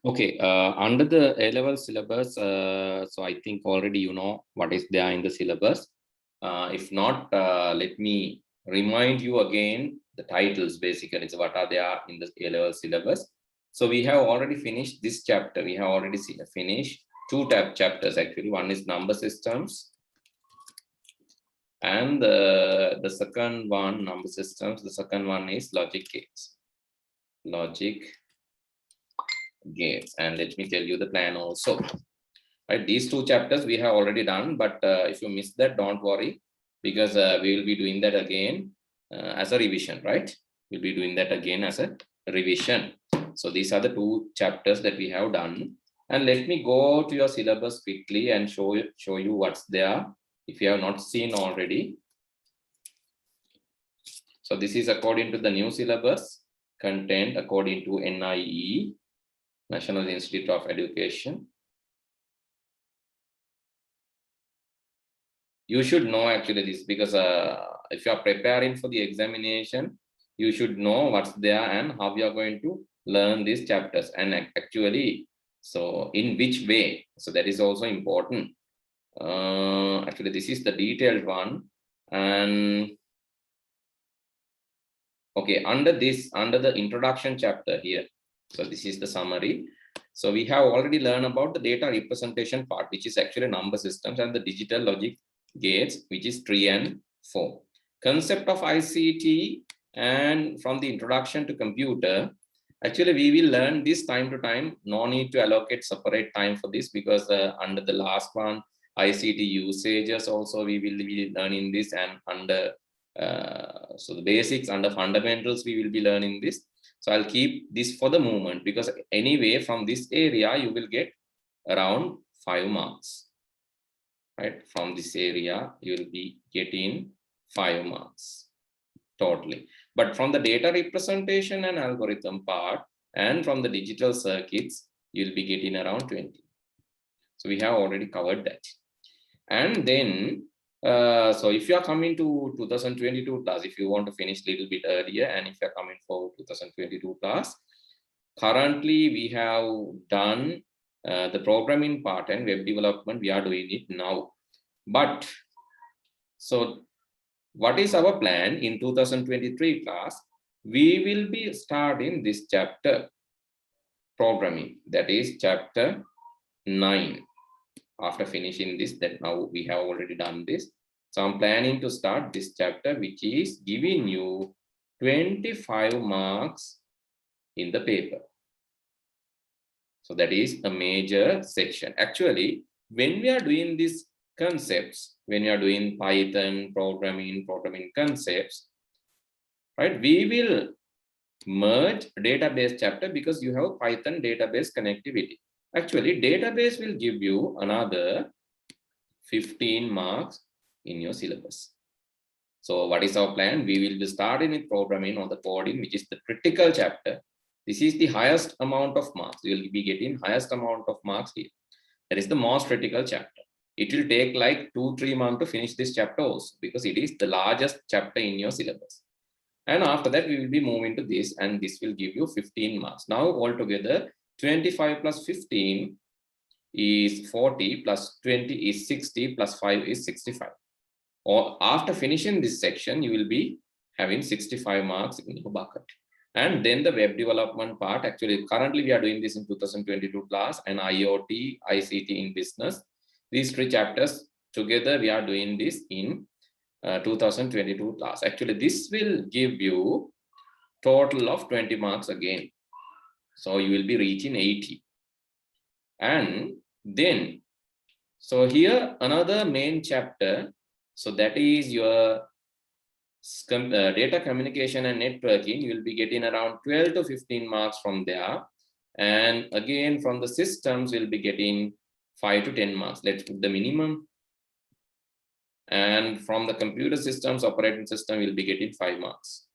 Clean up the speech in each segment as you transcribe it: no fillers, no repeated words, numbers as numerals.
Okay, under the A-level syllabus, so I think already you know what is there in the syllabus. If not, let me remind you again the titles basically. So what are there in the A-level syllabus? So we have already finished this chapter. We have already finished two chapters actually. One is number systems, and the second one, number systems. The second one is logic gates. Logic gates, and let me tell you the plan also. Right, these two chapters we have already done, but if you miss that, don't worry, because we will be doing that again as a revision. Right, we'll be doing that again as a revision. So these are the two chapters that we have done, and let me go to your syllabus quickly and show you what's there if you have not seen already. So this is according to the new syllabus content according to NIEEE, National Institute of Education. You should know actually this, because if you are preparing for the examination, you should know what's there and how you are going to learn these chapters, and actually, so in which way. So that is also important. Actually, this is the detailed one. And okay, under the introduction chapter here, so this is the summary. So we have already learned about the data representation part, which is actually number systems, and the digital logic gates, which is 3 and 4. Concept of ICT, and from the introduction to computer, actually we will learn this time to time. No need to allocate separate time for this, because under the last one, ICT usages also we will be learning this, and under so the basics, under fundamentals we will be learning this. So I'll keep this for the moment, because anyway from this area you will get around 5 marks. Right, from this area you will be getting 5 marks totally. But from the data representation and algorithm part, and from the digital circuits, you'll be getting around 20. So we have already covered that. And then so if you are coming to 2022 class, if you want to finish a little bit earlier, and if you are coming for 2022 class, currently we have done the programming part and web development. We are doing it now. But so what is our plan in 2023 class? We will be starting this chapter, programming, that is chapter 9. After finishing this, that now we have already done this. So I'm planning to start this chapter, which is giving you 25 marks in the paper. So that is a major section. Actually, when we are doing these concepts, when we are doing Python, programming concepts, right, we will merge database chapter, because you have Python database connectivity. Actually, database will give you another 15 marks in your syllabus. So what is our plan? We will be starting with programming or the coding, which is the critical chapter. This is the highest amount of marks. You will be getting highest amount of marks here. That is the most critical chapter. It will take like 2-3 months to finish this chapter also, because it is the largest chapter in your syllabus. And after that, we will be moving to this, and this will give you 15 marks. Now altogether, 25 plus 15 is 40, plus 20 is 60, plus 5 is 65. Or after finishing this section, you will be having 65 marks in your bucket. And then the web development part, actually currently we are doing this in 2022 class, and IoT, ICT in business. These 3 chapters together, we are doing this in 2022 class. Actually, this will give you total of 20 marks again. So you will be reaching 80. And then, so here another main chapter. So that is your data communication and networking. You will be getting around 12 to 15 marks from there. And again, from the systems, we'll be getting 5 to 10 marks. Let's put the minimum. And from the computer systems, operating system, we'll be getting 5 marks.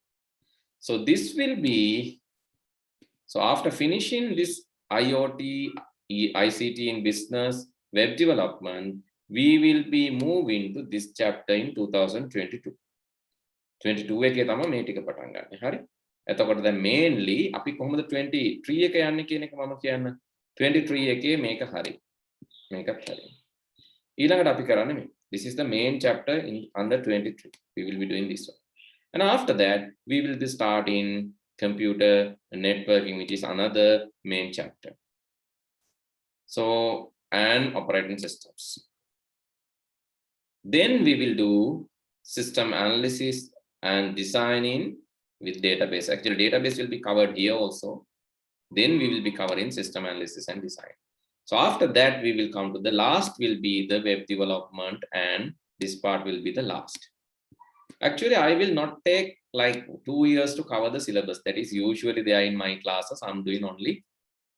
So this will be, so after finishing this IoT, ICT in business, web development, we will be moving to this chapter in 2022. 22 එකේ තමයි මේ ටික පටන් ගන්න. හරි. එතකොට දැන් mainly අපි කොහොමද 23 එක යන්නේ කියන එක මම කියන්න. 23 එකේ මේක හරි. මේකත් හරි. ඊළඟට අපි කරන්නේ මේ. This is the main chapter in under 23. We will be doing this one. And after that, we will be starting computer networking, which is another main chapter. So, and operating systems. Then we will do system analysis and designing with database. Actually, database will be covered here also. Then we will be covering system analysis and design. So after that, we will come to the last will be the web development, and this part will be the last. Actually, I will not take like 2 years to cover the syllabus. That is usually there in my classes. I'm doing only,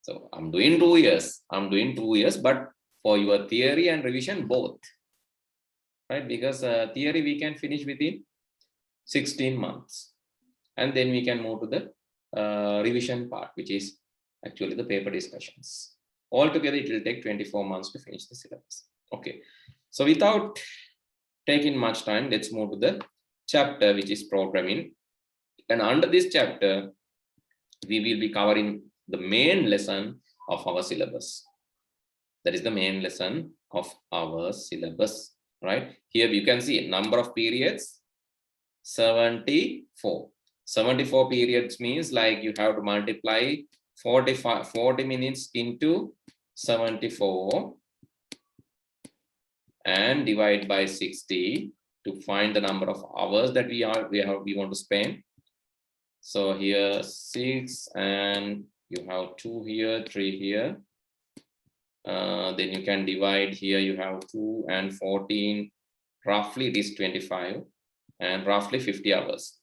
so I'm doing 2 years. I'm doing 2 years, but for your theory and revision both, right? Because theory we can finish within 16 months, and then we can move to the revision part, which is actually the paper discussions. Altogether, it will take 24 months to finish the syllabus. Okay, so without taking much time, let's move to the chapter, which is programming. And under this chapter, we will be covering the main lesson of our syllabus. That is the main lesson of our syllabus, right? Here you can see number of periods, 74. 74 periods means like you have to multiply 40 minutes into 74 and divide by 60 to find the number of hours that we want to spend. So here 6, and you have 2 here, 3 here. Then you can divide here, you have 2 and 14, roughly it is 25, and roughly 50 hours.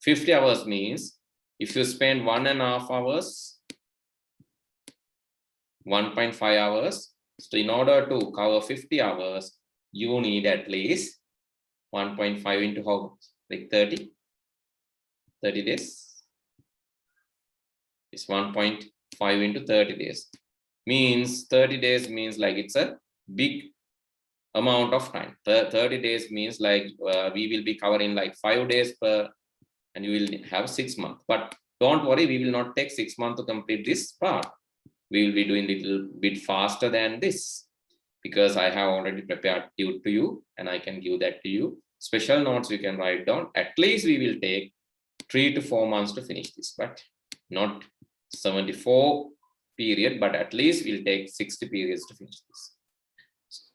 50 hours means if you spend 1.5 hours, 1.5 hours. So in order to cover 50 hours, you need at least 1.5 into how much? Like 30 days. It's 1.5 into 30 days. Means 30 days means like it's a big amount of time. 30 days means like we will be covering like 5 days per, and you will have 6 months. But don't worry, we will not take 6 months to complete this part. We will be doing a little bit faster than this, because I have already prepared it to you, and I can give that to you. Special notes you can write down. At least we will take 3 to 4 months to finish this, but not 74 period, but at least we'll take 60 periods to finish this.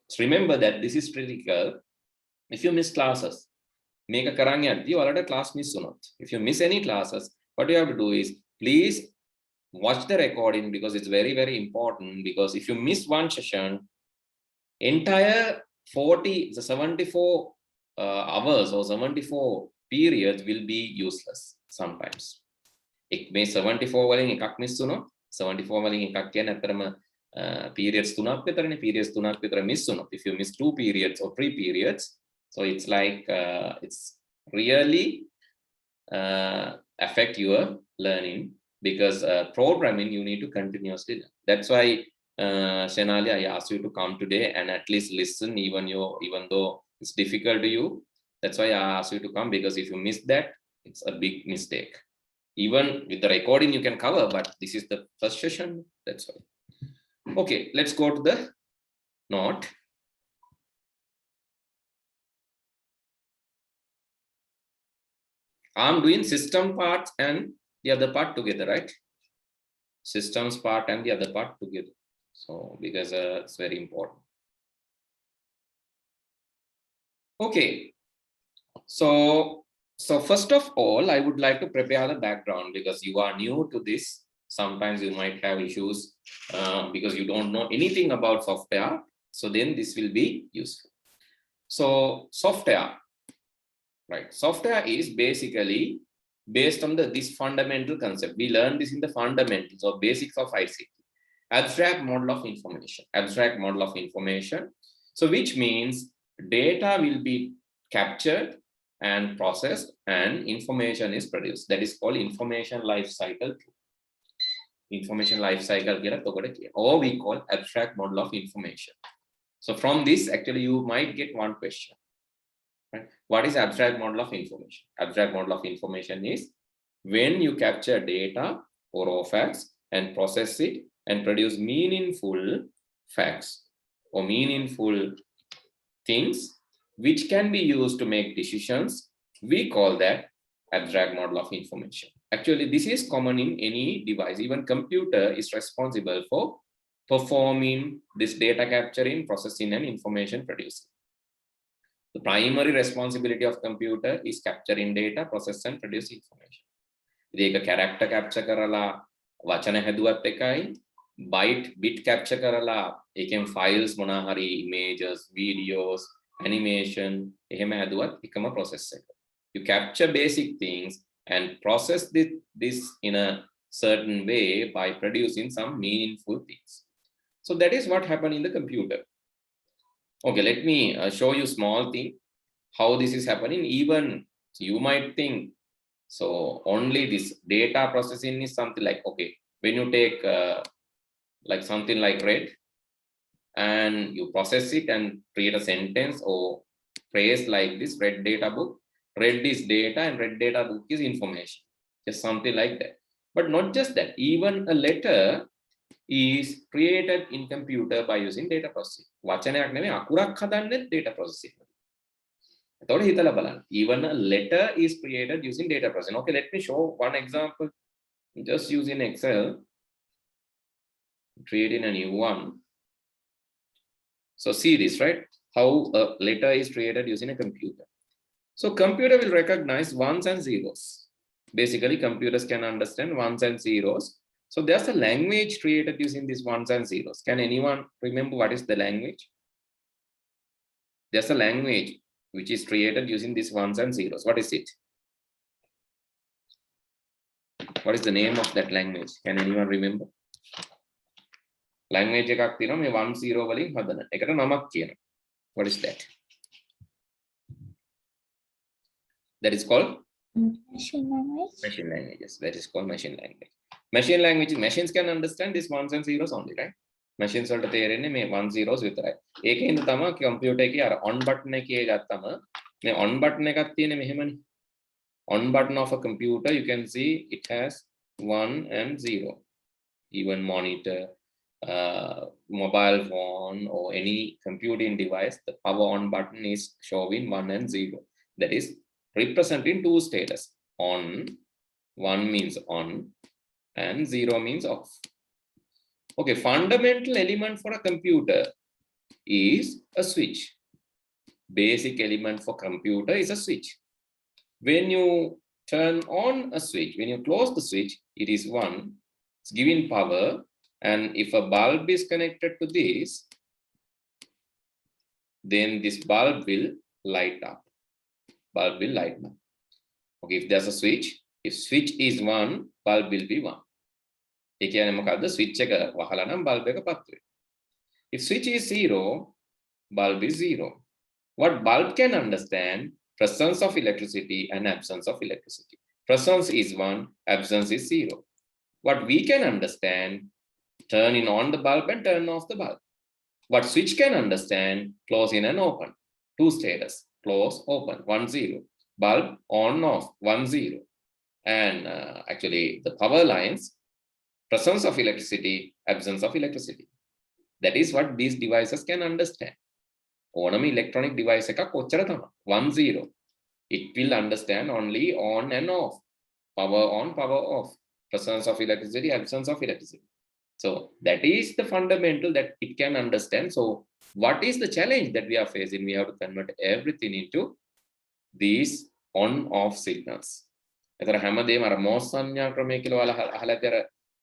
So remember that this is critical. If you miss classes, make a කරන්න යද්දී ඔයාලට class miss වුණොත්, if you miss any classes, what you have to do is please watch the recording, because it's very, very important. Because if you miss one session, entire 74 hours or 74 periods will be useless sometimes. It may 74 වලින් එකක් miss වුණොත්, 74 වලින් එකක් කියන්නේ අතරම periods 3ක් විතරනේ, periods 3ක් විතර miss වුණොත්, if you miss 2 periods or 3 periods, so it's like it's really affect your learning. Because programming you need to continuously learn. That's why Shenali, I asked you to come today and at least listen, even though it's difficult to you. That's why I asked you to come, because if you miss that, it's a big mistake. Even with the recording you can cover, but this is the first session. That's why. Okay, let's go to the note. I'm doing system parts and the other part together, right? Systems part and the other part together. So because it's very important. Okay, so first of all, I would like to prepare the background, because you are new to this. Sometimes you might have issues because you don't know anything about software. So then this will be useful. So software, right? Software is basically based on this fundamental concept. We learned this in the fundamentals or basics of ICT. Abstract model of information. Abstract model of information. So which means data will be captured and processed and information is produced. That is called information life cycle. Information life cycle, or we call abstract model of information. So from this, actually, you might get one question. Right? What is abstract model of information? Abstract model of information is when you capture data or facts and process it and produce meaningful facts or meaningful things which can be used to make decisions. We call that abstract model of information. Actually, this is common in any device. Even computer is responsible for performing this data capturing, processing, and information producing. The primary responsibility of computer is capturing data, process and produce information. They character capture karala, vachana haduwat ekai, bit capture karala, ekam files mona hari, images, videos, animation, ehema haduwat ekama process එක. You capture basic things and process this in a certain way by producing some meaningful things. So that is what happened in the computer. Okay, let me show you small thing, how this is happening. Even you might think, so only this data processing is something like, okay, when you take like something like red and you process it and create a sentence or phrase like this, red data book, red is data and red data book is information, just something like that. But not just that, even a letter is created in computer by using data processing. වචනයක් නෙමෙයි අකුරක් හදන්නේ data processing. එතකොට හිතලා බලන්න. Even a letter is created using data processing. Okay, let me show one example. Just using Excel, creating a new one. So see this, right? How a letter is created using a computer. So computer will recognize ones and zeros. Basically, computers can understand ones and zeros. So there's a language created using these ones and zeros. Can anyone remember what is the language? There's a language which is created using these ones and zeros. What is it? What is the name of that language? Can anyone remember? Language එකක් තියෙනවා මේ 10 වලින් හදන. ඒකට නමක් කියනවා. What is that? That is called machine language. Machine languages. That is called machine language. Machine language, machines can understand these ones and zeros only, right? Machines වලට තේරෙන්නේ මේ 1 zeros විතරයි. ඒකෙන්ද තමයි computer එකේ අර on button එකේ ගත්තම මේ on button එකක් තියෙන්නේ මෙහෙමනේ. On button of a computer, you can see it has 1 and 0. Even monitor, mobile phone or any computing device, the power on button is showing 1 and 0. That is representing two status. On, 1 means on and 0 means off. Okay, fundamental element for a computer is a switch. Basic element for computer is a switch. When you turn on a switch, when you close the switch, it is 1, it's giving power. And if a bulb is connected to this, then this bulb will light up. Bulb will light up. Okay, if there's a switch, if switch is 1, bulb will be 1. ඒ කියන්නේ මොකද්ද? switch එක වහලා නම් bulb එක පත් වෙනවා. If switch is 0, bulb is 0. What bulb can understand? Presence of electricity and absence of electricity. Presence is 1, absence is 0. What we can understand, turning on the bulb and turn off the bulb. What switch can understand, close in and open. Two status, close, open, 1, 0. Bulb on, off, 1, 0. And actually the power lines, presence of electricity, absence of electricity. That is what these devices can understand. ඕනම electronic device එකක් ඔච්චර තමයි 1 0. It will understand only on and off, power on, power off, presence of electricity, absence of electricity. So that is the fundamental that it can understand. So what is the challenge that we are facing? We have to convert everything into these on off signals. එතන හැමදේම අර MOS සංඥා ක්‍රමය කියලා ඔයාලා අහලා ඇති. අර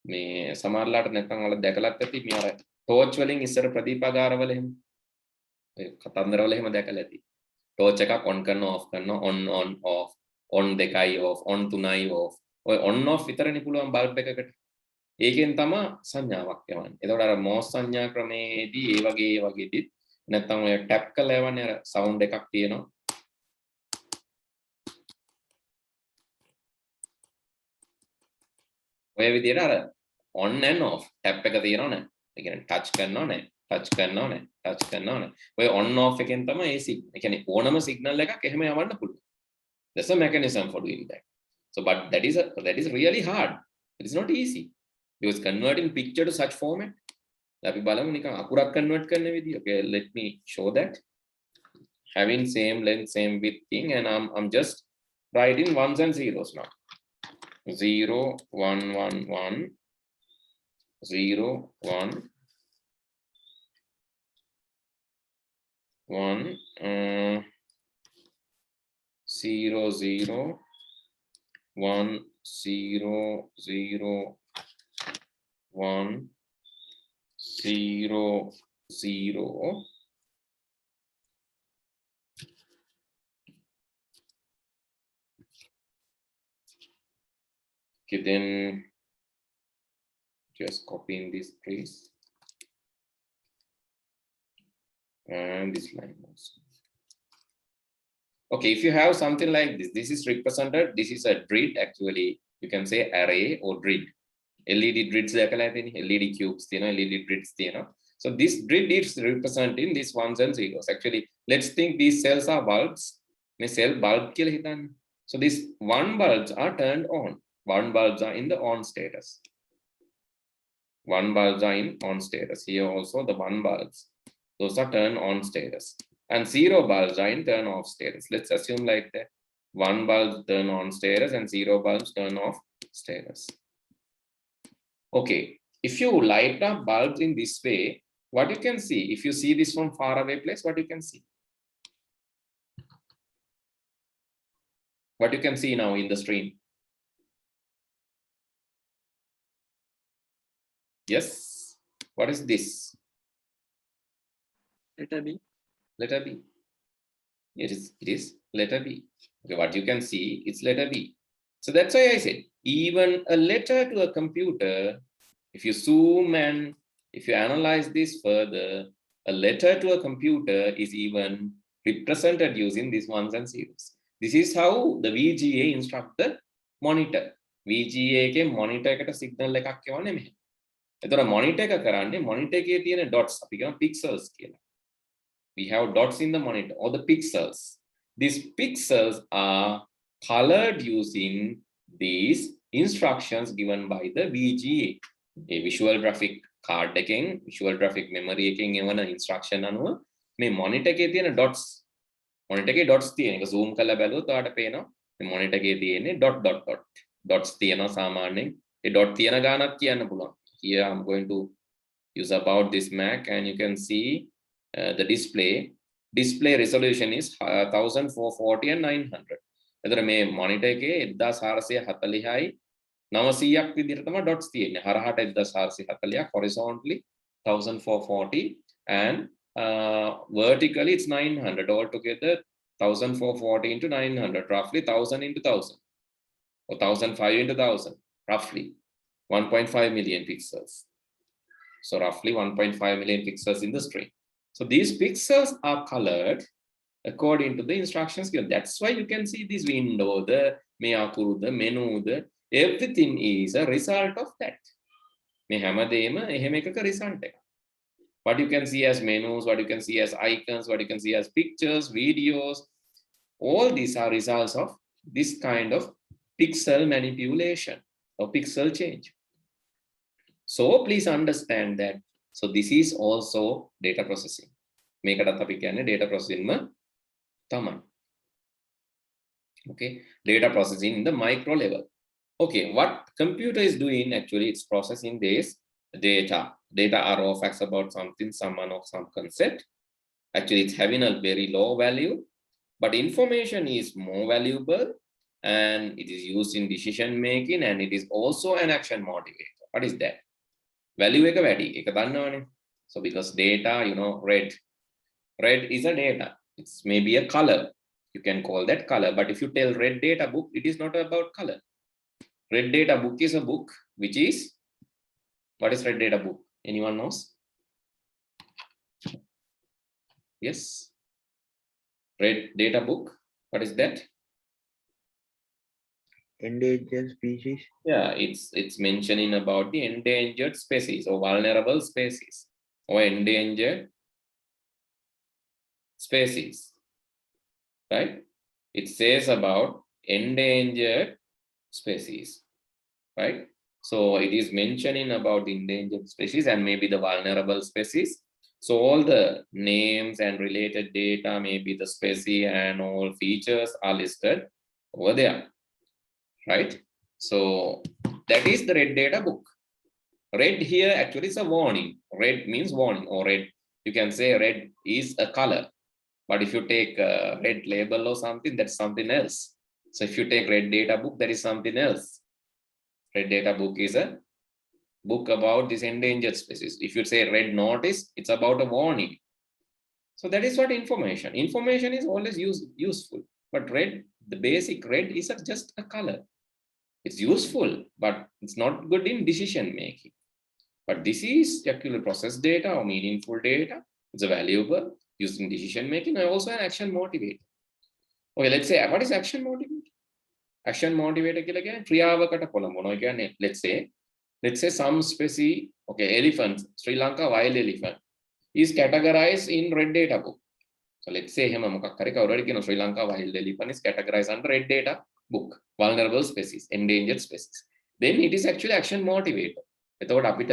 මේ සමහරලාට නැත්නම් ඔයාලා දැකලත් ඇති මේ අර ටෝච් වලින් ඉස්සර ප්‍රදීපාගාරවල එහෙම කතන්දරවල එහෙම දැකලා ඇති. ටෝච් එකක් on කරනවා off කරනවා on off on දෙකයි off on තුනයි off. ඔය on off විතරනේ පුළුවන් බල්බ් එකකට. ඒකෙන් තමයි සංඥාවක් යවන්නේ. එතකොට අර MOS සංඥා ක්‍රමයේදී ඒ වගේදී නැත්නම් ඔය ටැප් කරලා යවන්නේ අර සවුන්ඩ් එකක් තියෙනවා. ඔය විදිහට අර on and off ටැප් එක තියෙනව නෑ. ඒ කියන්නේ ටච් කරනව නෑ. ටච් කරනව නෑ. ටච් කරනව නෑ. ඔය on off එකෙන් තමයි ඒ සිග්නල්. ඒ කියන්නේ ඕනම සිග්නල් එකක් එහෙම යවන්න පුළුවන්. There's a mechanism for doing that. So but that is really hard. It is not easy. because converting picture to such format. අපි බලමු නිකන් අකුරක් convert කරන විදිය. Okay, let me show that. Having same length, same width thing, and I'm just writing ones and zeros now. 0, 1, 1, 1, 0, 1, 1, 0, 0, 1, 0, 0, 1, 0, 0. Okay, then just copying this please, and this line also. Okay, if you have something like this, this is represented, this is a grid, actually you can say array or grid. LED grids දැකලා තියෙන, LED cubes තියෙනවා, LED grids තියෙනවා. So this grid is representing these ones and zeros. Actually, let's think these cells are bulbs. මේ cell bulb කියලා හිතන්න. So these one bulbs are turned on. One bulbs are in the on status. One bulbs are in on status. Here also the one bulbs, those are turn on status. And zero bulbs are in turn off status. Let's assume like that. One bulb turn on status and zero bulbs turn off status. Okay, if you light up bulbs in this way, what you can see, if you see this from far away place, what you can see? What you can see now in the screen? Yes, what is this? Letter B. Letter B. It is letter B. Okay, what you can see, it's letter B. So that's why I said, even a letter to a computer, if you zoom and if you analyze this further, a letter to a computer is even represented using these ones and zeros. This is how the VGA instruct the monitor. VGA ke monitor එකට signal එකක් එවන්නේ මෙහෙම. එතකොට monitor එක කරන්නේ monitor එකේ තියෙන dots අපි කියනවා pixels කියලා. We have dots in the monitor or the pixels. These pixels are colored using these instructions given by the VGA. A visual graphic card එකෙන් visual graphic memory එකෙන් එවන instruction අනුව මේ monitor එකේ තියෙන dots, monitor එකේ dots තියෙන එක zoom කරලා බැලුවොත් ඔයාලට පේනවා මේ monitor එකේ තියෙන්නේ dots තියෙනවා සාමාන්‍යයෙන්. ඒ dot තියෙන ගානක් කියන්න පුළුවන්. Here I'm going to use about this Mac, and you can see the display resolution is 1440 and 900. එතන මේ monitor එකේ 1440යි 900ක් විදිහට තමයි dots තියෙන්නේ. හරහාට 1440ක්, horizontally 1440, and vertically it's 900. Altogether 1440 into 900, roughly 1000 into 1000, or 1005 into 1000, roughly 1.5 million pixels. So roughly 1.5 million pixels in the screen. So these pixels are colored according to the instructions given. That's why you can see this window, the menu, everything is a result of that. What you can see as menus, what you can see as icons, what you can see as pictures, videos, all these are results of this kind of pixel manipulation or pixel change. So please understand that. So this is also data processing. මේකටත් අපි කියන්නේ data processing තමයි. Okay, data processing in the micro level. Okay, what computer is doing, actually it's processing this data. Data are raw facts about something, someone or some concept. Actually it's having a very low value, but information is more valuable, and it is used in decision making, and it is also an action motivator. What is that? Value එක වැඩි ඒක දන්නවනේ. So because data, you know, red is a data. It's maybe a color. You can call that color. But if you tell red data book, it is not about color. Red data book is a book which is, what is red data book? Anyone knows? Yes. Red data book. What is that? Endangered species. Yeah, it's mentioning about the endangered species or vulnerable species or endangered species, right? It says about endangered species, right? So it is mentioning about the endangered species and maybe the vulnerable species. So all the names and related data, maybe the species and all features are listed over there, right? So that is the red data book. Red here actually is a warning. Red means warning, or red, you can say red is a color. But if you take a red label or something, that's something else. So if you take red data book, that is something else. Red data book is a book about this endangered species. If you say red notice, it's about a warning. So that is what information. Information is always useful. But red, the basic red is just a color. It's useful, but it's not good in decision making. But this is actually process data or meaningful data. It's a valuable using decision making and also an action motivator. Okay, let's say what is action motivator? Action motivator කියලා කියන්නේ ක්‍රියාවකට කොළඹනවා. ඒ කියන්නේ let's say some species, okay, elephants, Sri Lanka wild elephant is categorized in red data book. So let's say එහෙම මොකක් හරි කවුරු හරි කියන Sri Lanka wild elephant is categorized under red data book, vulnerable species, endangered species. Then it is actually action motivator. එතකොට අපිට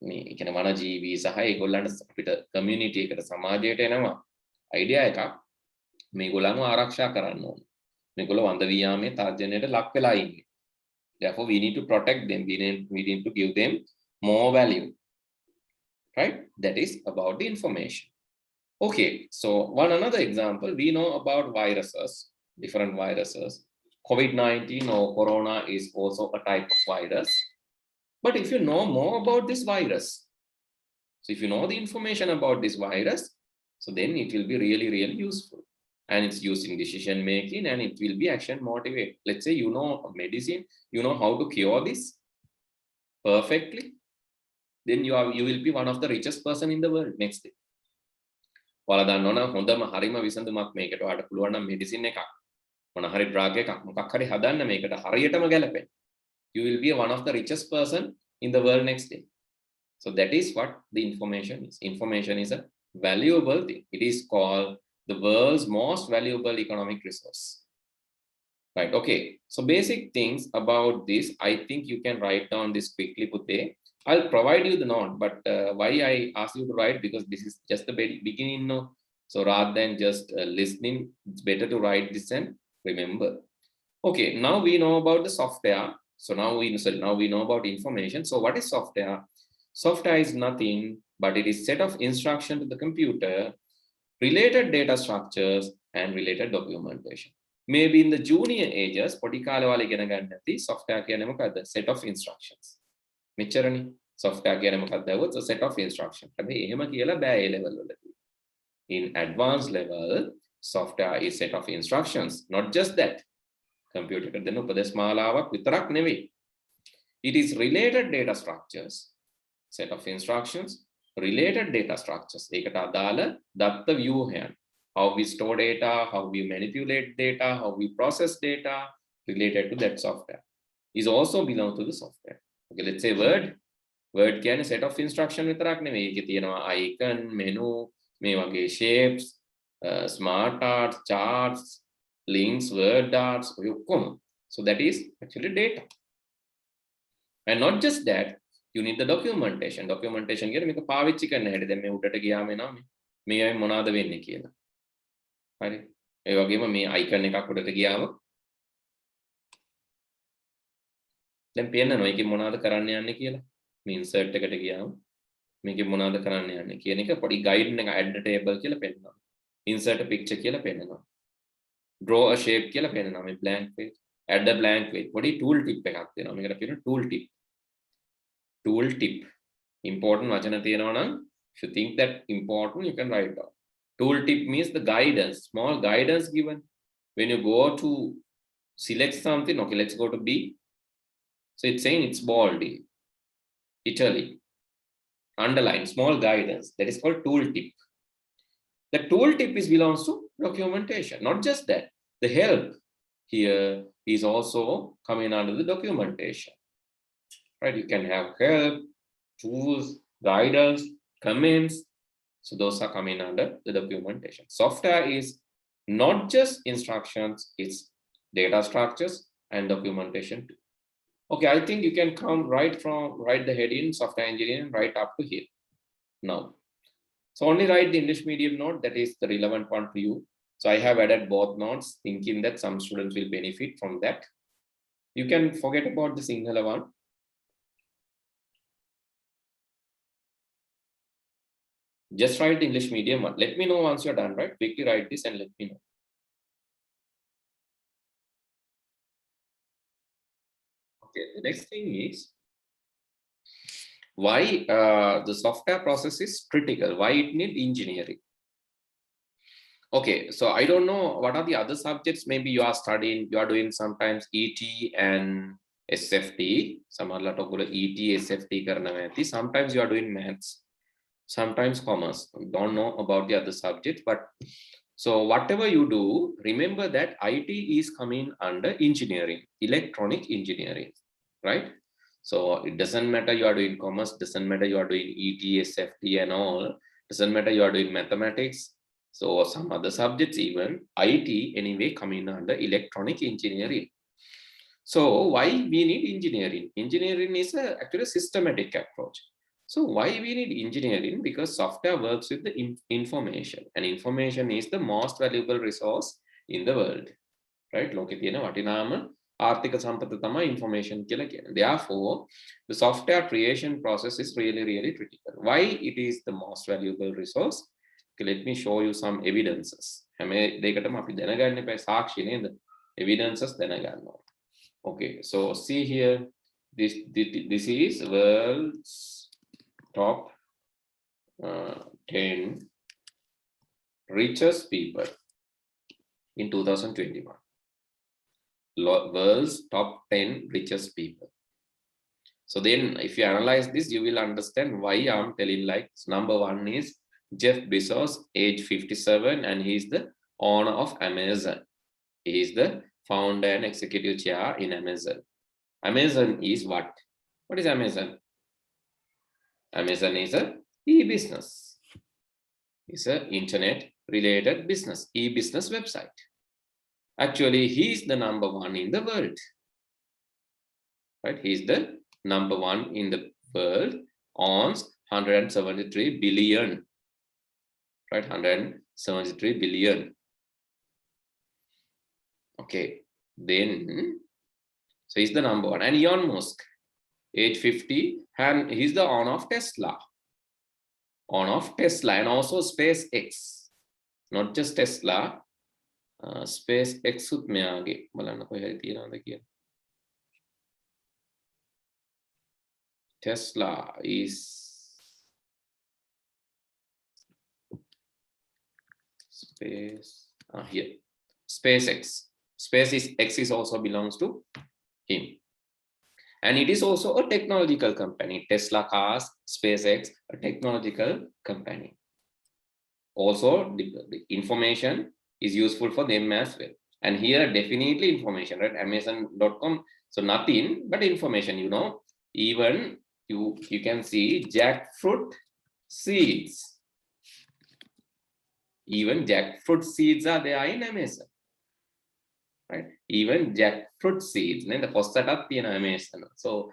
මේ කියන්නේ වනජීවී සහ ඒගොල්ලන්ට අපිට community එකට සමාජයට එනවා idea එකක් මේගොල්ලන්ව ආරක්ෂා කරන්න ඕනේ. මේගොල්ලෝ වඳ වියාමේ තර්ජනයට ලක් වෙලා ඉන්නේ. Therefore, we need to protect them. We need to give them more value, right? That is about the information. Okay, so another example, we know about viruses, different viruses. COVID-19 or corona is also a type of virus. But if you know more about this virus, so if you know the information about this virus, so then it will be really, really useful. And it's used in decision making and it will be action motivated. Let's say you know medicine, you know how to cure this perfectly, then you will be one of the richest person in the world next day. ඔයාලා දන්නවනම් හොඳම හරිම විසඳුමක් මේකට ඔයාලට පුළුවන් නම් medicine එකක් මොන හරි ඩ්‍රග් එකක් මොකක් හරි හදන්න මේකට හරියටම ගැලපෙන. You will be one of the richest person in the world next day. So that is what the information is. Information is a valuable thing. It is called the world's most valuable economic resource. Right, okay. So basic things about this, I think you can write down this quickly, Pute. I'll provide you the note, but why I ask you to write, because this is just the beginning, no? So rather than just listening, it's better to write this and remember. Okay, now we know about the software. So now we know about information. So what is software? Software is nothing, but it is set of instruction to the computer, related data structures and related documentation. Maybe in the junior ages, පොඩි කාලේ ඔයාලා ඉගෙන ගන්න ඇති software කියන්නේ මොකද්ද? Set of instructions. මෙච්චරනේ. Software කියන්නේ මොකක්ද? It's a set of instructions. හැබැයි එහෙම කියලා බෑ A level වලදී. In advanced level, software is set of instructions. Not just that. Computer එකට දෙන උපදේශ මාලාවක් විතරක් නෙවෙයි. It is related data structures. Set of instructions. Related data structures. ඒකට අදාළ දත්ත ව්‍යුහයන්. How we store data, how we manipulate data, how we process data related to that software is also belong to the software. Okay, let's say word කියන්නේ set of instruction විතරක් නෙවෙයි. ඒකේ තියෙනවා icon, menu, මේ වගේ shapes, smart arts, charts, links, word arts, ඔය ඔක්කොම. So that is actually data. And not just that, you need the documentation. Documentation කියන්නේ මේක පාවිච්චි කරන්න හැටි. දැන් මේ උඩට ගියාම එනවා මේ අය මොනවාද වෙන්නේ කියලා. හරි. ඒ වගේම මේ icon එකක් උඩට ගියාම දැන් පේන්නනවා මේකේ මොනවාද කරන්න යන්නේ කියලා. මේ insert එකට ගියාම මේකේ මොනවාද කරන්න යන්නේ කියන එක පොඩි guide එක add a table කියලා පෙන්නනවා. Insert a picture කියලා පෙන්නනවා. Draw a shape කියලා පෙන්නනවා. මේ blank page, add a blank page. පොඩි tool tip එකක් දෙනවා. මේකට කියනවා tool tip. Tool tip. Important වචන තියෙනවා නම් if you think that important, you can write down. Tool tip means the guidance, small guidance given. When you go to select something, okay, let's go to B. So it's saying it's bold, Italy, underline, small guidance. That is called tool tip. The tool tip belongs to documentation. Not just that, the help here is also coming under the documentation. Right? You can have help, tools, guidance, comments. So those are coming under the documentation. Software is not just instructions, it's data structures and documentation too. Okay, I think you can come write the heading software engineering right up to here now. So only write the English medium note, that is the relevant one to you. So I have added both notes thinking that some students will benefit from that. You can forget about the Sinhala one. Just write the English medium one. Let me know once you're done, right? Quickly write this and let me know. Okay, the next thing is why the software process is critical, why it needs engineering. Okay, so I don't know what are the other subjects. Maybe you are studying, you are doing sometimes ET and SFT. ET, SFT. Sometimes you are doing maths, sometimes commerce. Don't know about the other subjects, but so whatever you do, remember that IT is coming under engineering, electronic engineering, right? So it doesn't matter you are doing commerce, doesn't matter you are doing ET, SFT and all, doesn't matter you are doing mathematics, so some other subjects, even IT anyway coming under electronic engineering. So why we need engineering? Engineering is actually a systematic approach. So why we need engineering? Because software works with the information, and information is the most valuable resource in the world, right? Information. Therefore, the software creation process is really critical. Why it is the most valuable resource? Okay, let me show you some evidences. Evidences. Okay, so see here, this is world's top 10 richest people in 2021. World's top 10 richest people. So then if you analyze this, you will understand why I'm telling like number one is Jeff Bezos, age 57, and he's the owner of Amazon. He is the founder and executive chair in Amazon. Amazon is what? What is Amazon? Amazon is a e-business. It's an internet-related business, e-business website. Actually, he's the number one in the world. Right? He's the number one in the world, owns 173 billion. Right? 173 billion. Okay. Then, so he's the number one. And Elon Musk, age 50, and he's the owner of Tesla. Owner of Tesla and also SpaceX. Not just Tesla, SpaceX. Tesla is here. SpaceX. SpaceX is also belongs to him. And it is also a technological company. Tesla cars, SpaceX, a technological company. Also, the information is useful for them as well. And here, definitely information, right? Amazon.com. So nothing but information, you know. Even you can see jackfruit seeds. Even jackfruit seeds are there in Amazon. Right? Even jackfruit seeds, the postata in Amazon. So,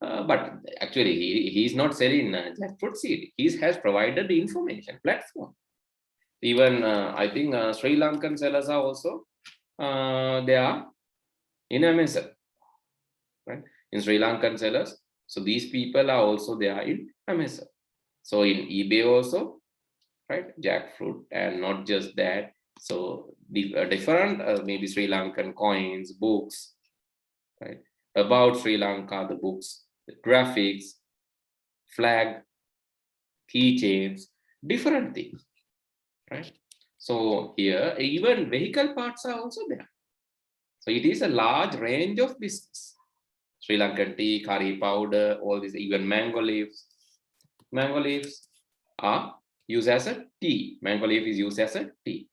but actually, he is not selling jackfruit seed. He has provided the information platform. Even I think Sri Lankan sellers are also they are in Amazon, right? In Sri Lankan sellers. So these people are also there in Amazon. So in eBay also, right? Jackfruit, and not just that. So the different maybe Sri Lankan coins, books, right? About Sri Lanka, the books, the graphics, flag, keychains, different things, right? So here even vehicle parts are also there. So it is a large range of business. Sri Lankan tea, curry powder, all these, even mango leaves. Mango leaves are used as a tea. Mango leaf is used as a tea.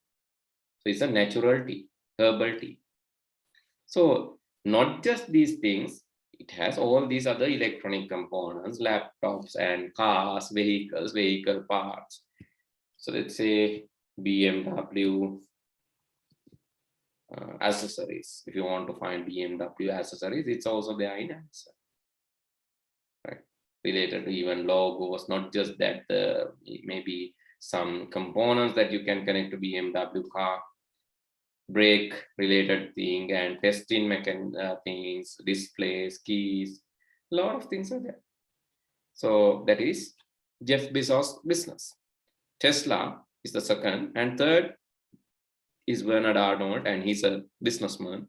So it's a natural tea, herbal tea. So not just these things, it has all these other electronic components, laptops and cars, vehicles, vehicle parts. So let's say BMW, accessories. If you want to find BMW accessories, it's also there in answer. Right? Related to even logos, not just that, maybe some components that you can connect to BMW car, brake related thing, and testing things, displays, keys, a lot of things are there. So that is Jeff Bezos' business. Tesla is the second, and third is Bernard Arnault, and he's a businessman.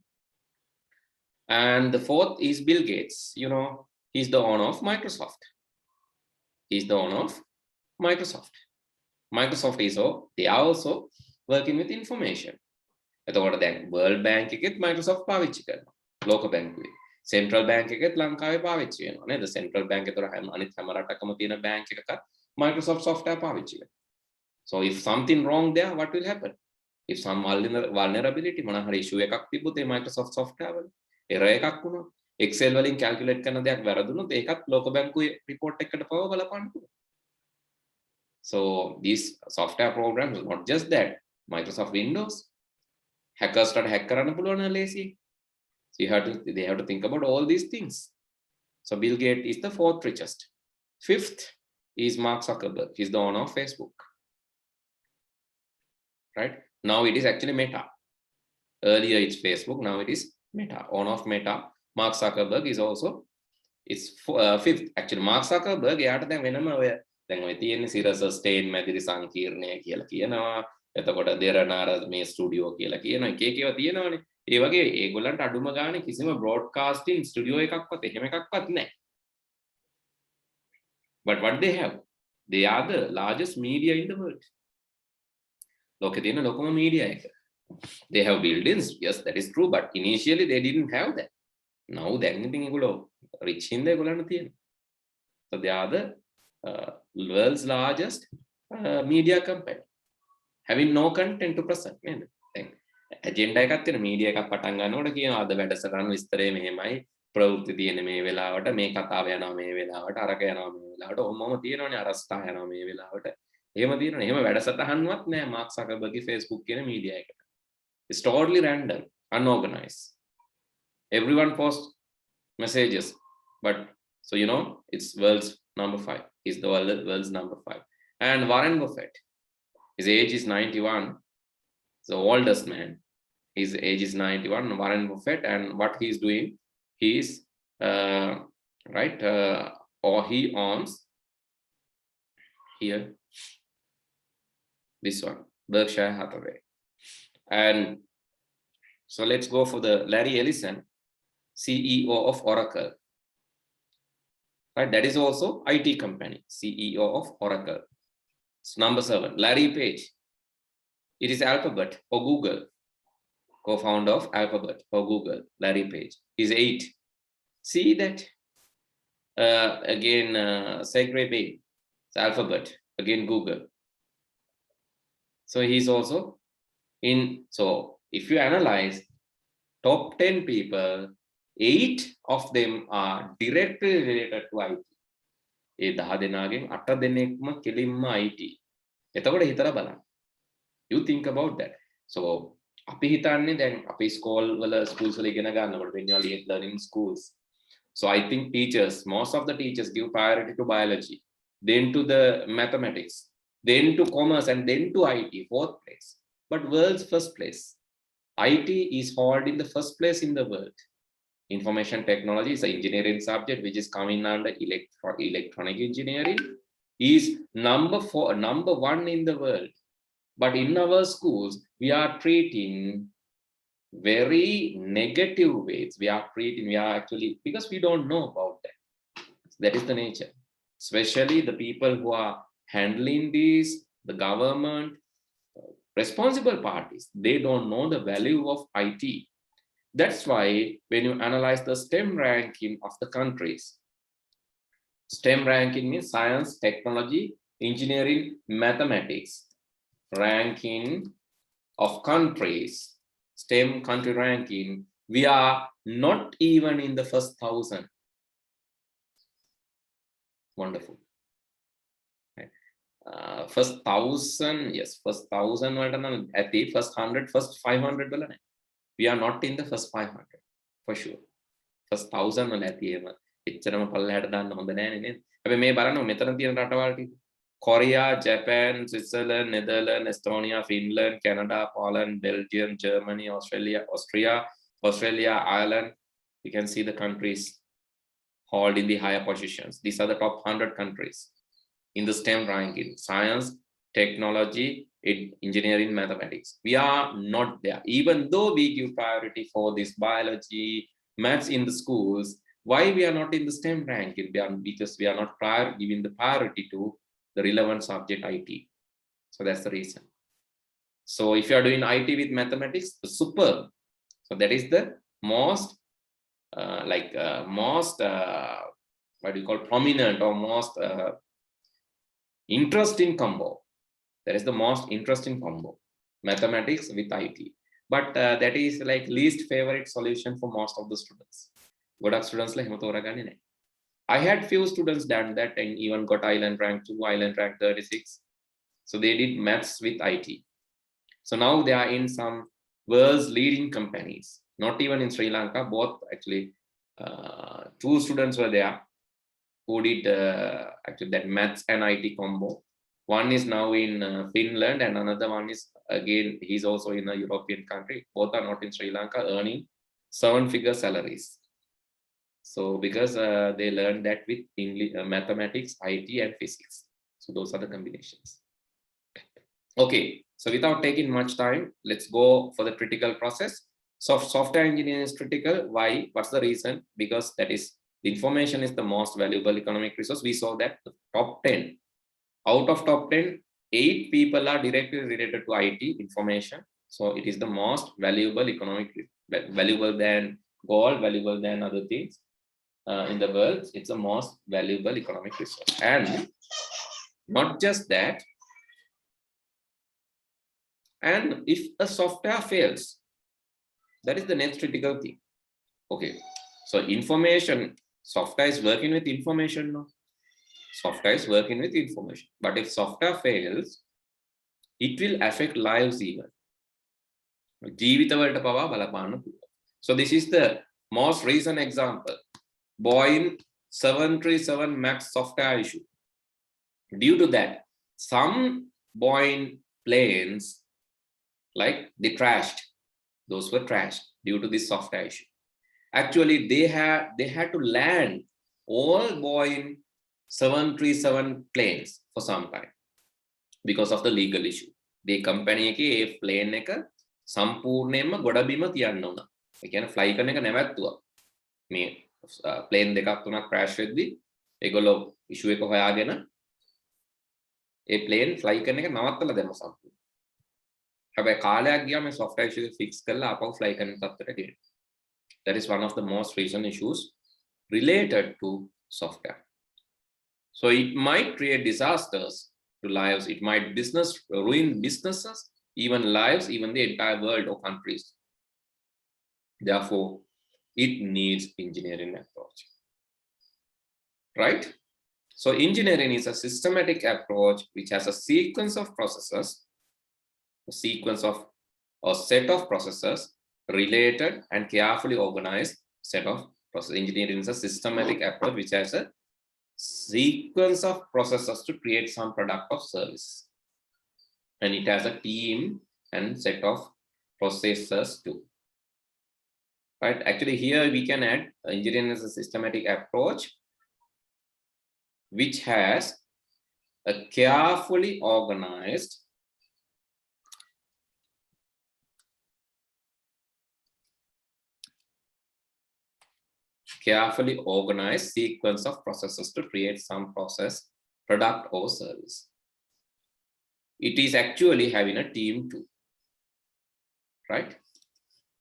And the fourth is Bill Gates. You know, he's the owner of Microsoft. He's the owner of Microsoft. Microsoft is they are also working with information. එතකොට දැන් World Bank එකෙත් Microsoft පාවිච්චි කරනවා. ලෝක බැංකුවේ. Central Bank එකෙත් ලංකාවේ පාවිච්චි වෙනවා නේද? Central Bank ඒතර අනිත් හැම රටකම තියෙන bank එකකත් Microsoft software පාවිච්චි වෙනවා. So if something wrong there, what will happen? If some vulnerability, මොන හරි issue එකක් තිබුත් ඒ Microsoft software වල error එකක් වුණොත්, Excel වලින් calculate කරන දෙයක් වැරදුනොත් ඒකත් ලෝක බැංකුවේ report එකකට පව බලපන්න පුළුවන්. So these software programs, not just that, Microsoft Windows, hackers start hack කරන්න පුළුවන් ලේසි. So they have to think about all these things. So Bill Gates is the fourth richest. Fifth is Mark Zuckerberg. He's the owner of Facebook. Right? Now it is actually Meta. Earlier it's Facebook, now it is Meta. Owner of Meta. Mark Zuckerberg is also, it's fifth. Actually, Mark Zuckerberg, එයාට දැන් වෙනම ඔය තියෙන සිරස ස්ටේන් මැදිරි සංකීර්ණය කියලා කියනවා. එතකොට දෙරනාර මේ studio කියලා කියනවා. එක එක ඒවා තියෙනවානේ. ඒ වගේ ඒගොල්ලන්ට අඩුම ගානේ කිසිම බ්‍රෝඩ්කාස්ටිං ස්ටුඩියෝ එකක්වත් එහෙම එකක්වත් නැහැ. But what they have? They are the largest media in the world. ලෝකේ තියෙන ලොකුම media එක. They have buildings, yes, that is true, but initially they didn't have that. Now දැන් ඉතින් ඒගොල්ලෝ rich හින්දා ඒගොල්ලන්ට තියෙනවා. So they are the world's largest media company, having no content to present. නේද? දැන් agenda එකක් තියෙන media එකක් පටන් ගන්නකොට කියනවා අද වැඩසටහන විස්තරය මෙහෙමයි, ප්‍රවෘත්ති තියෙන මේ වෙලාවට, මේ කතාව යනවා මේ වෙලාවට, අරක යනවා මේ වෙලාවට, ඔහොමම තියෙනවනේ, අරස්ථා යනවා මේ වෙලාවට. එහෙම තියෙනවනේ. එහෙම වැඩසටහන්වත් නැහැ මාක් සකර්බර්ග්ගේ Facebook කියන media එකට. It's totally random, unorganized. Everyone posts messages, but so you know, it's world's number 5. He's the world's number 5. And Warren Buffett, his age is 91. The oldest man. His age is 91. Warren Buffett, and what he's doing, he's or he owns here this one, Berkshire Hathaway. And so let's go for the Larry Ellison, CEO of Oracle. Right, that is also IT company, CEO of Oracle. It's number 7. Larry Page, it is Alphabet or Google, co-founder of Alphabet or Google. Larry Page is 8. See that again, Sergey Brin, it's Alphabet, again Google. So he's also in. So if you analyze top 10 people, 8 of them are directly related to IT. ඒ 10 දෙනාගෙන් 8 දෙනෙක්ම කෙලින්ම IT. එතකොට හිතලා බලන්න. You think about that. So අපි හිතන්නේ දැන් අපි schools වල ඉගෙන ගන්නකොට when you are learning schools. So I think teachers, most of the teachers give priority to biology, then to the mathematics, then to commerce, and then to IT, 4th place. But world's first place. IT is holding the first place in the world. Information technology is an engineering subject which is coming under electronic engineering, is number 1 in the world. But in our schools, we are treating very negative ways. We are actually, because we don't know about that. That is the nature. Especially the people who are handling this, the government, responsible parties, they don't know the value of IT. That's why when you analyze the STEM ranking of the countries, STEM ranking means science, technology, engineering, mathematics, ranking of countries, STEM country ranking, we are not even in the first 1,000. Wonderful. First 1,000, yes, first 1,000 at the first 100, first 500. we are not in the first 500 for sure. First 1000 වල ඇති එහෙම එච්චරම පල්ලෙහාට දාන්න හොඳ නැහැ නේද? හැබැයි මේ බලන්න මෙතන තියෙන රටවල් ටික Korea, Japan, Switzerland, Netherlands, Estonia, Finland, Canada, Poland, Belgium, Germany, Australia, Ireland. You can see the countries holding the higher positions. These are the top 100 countries in the STEM ranking: science, technology, engineering, mathematics. We are not there. Even though we give priority for this biology, maths in the schools, why we are not in the STEM ranking? Because we are not giving the priority to the relevant subject IT. So that's the reason. So if you are doing IT with mathematics, superb. So that is the most what do you call, prominent or most interesting combo. That is the most interesting combo, mathematics with IT. But that is like least favorite solution for most of the students. Godak students like I had few students done that and even got island rank 2, island rank 36. So they did maths with IT. So now they are in some world's leading companies. Not even in Sri Lanka, both actually 2 students were there who did actually that maths and IT combo. One is now in Finland and another one is again, he's also in a European country. Both are not in Sri Lanka, earning 7-figure salaries. So because they learned that with English, mathematics, IT and physics. So those are the combinations. Okay, so without taking much time, let's go for the critical process. So software engineering is critical. Why? What's the reason? Because that is, the information is the most valuable economic resource. We saw that the top 10, out of top 10, 8 people are directly related to IT information. So it is the most valuable economic, valuable than gold, valuable than other things in the world. It's the most valuable economic resource. And not just that, and if a software fails, that is the next critical thing. Okay, so information, software is working with information now. Software is working with information. But if software fails, it will affect lives even. So this is the most recent example. Boeing 737 MAX software issue. Due to that, some Boeing planes, like they crashed. Those were trashed due to this software issue. Actually, they had to land all Boeing 737 planes for some time because of the legal issue. The company එකේ plane එක සම්පූර්ණයෙන්ම ගොඩබිම තියන්න උනා. ඒ කියන්නේ fly කරන එක නැවැත්තුවා. මේ plane දෙකක් තුනක් crash වෙද්දි ඒගොල්ලෝ issue එක හොයාගෙන ඒ plane fly කරන එක නවත්තලා දැම්ම සම්පූර්ණ. හැබැයි කාලයක් ගියා මේ software issue fix කරලා ආපහු fly කරන තත්ත්වයට ගෙනියන්න. That is one of the most recent issues related to software. So it might create disasters to lives. It might ruin businesses, even lives, even the entire world or countries. Therefore, it needs engineering approach. Right? So engineering is a systematic approach which has a sequence of processes, a sequence of a set of processes, related and carefully organized set of processes. Engineering is a systematic approach which has a sequence of processes to create some product or service. And it has a team and set of processes too. Right? Actually, here we can add engineering as a systematic approach which has a carefully organized sequence of processes to create some process, product or service. It is actually having a team too, right?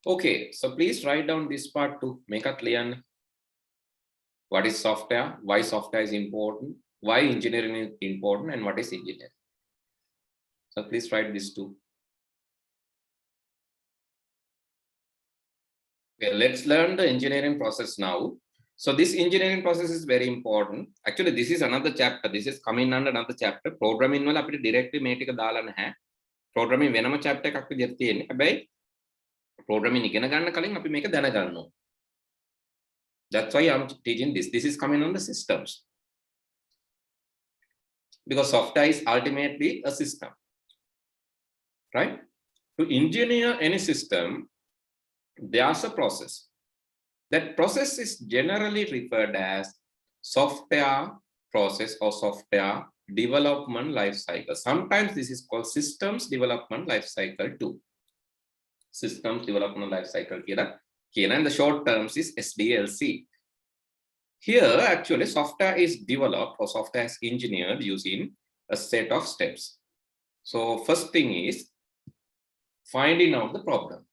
Okay, so please write down this part to make it clear. What is software? Why software is important? Why engineering is important? And what is engineering? So please write this too. Okay, let's learn the engineering process now. So this engineering process is very important. Actually, this is another chapter. This is coming under another chapter. Programming වල අපිට directly මේ ටික දාලා නැහැ. Programming වෙනම chapter එකක් විදිහට තියෙන්නේ. හැබැයි Programming ඉගෙන ගන්න කලින් අපි මේක දැනගන්න ඕන. That's why I'm teaching this. This is coming on the systems. Because software is ultimately a system, right? To engineer any system, there's a process. That process is generally referred as software process or software development life cycle. Sometimes this is called systems development life cycle too. Systems development life cycle here, and the short terms is SDLC. Here, actually, software is developed or software is engineered using a set of steps. So first thing is finding out the problem.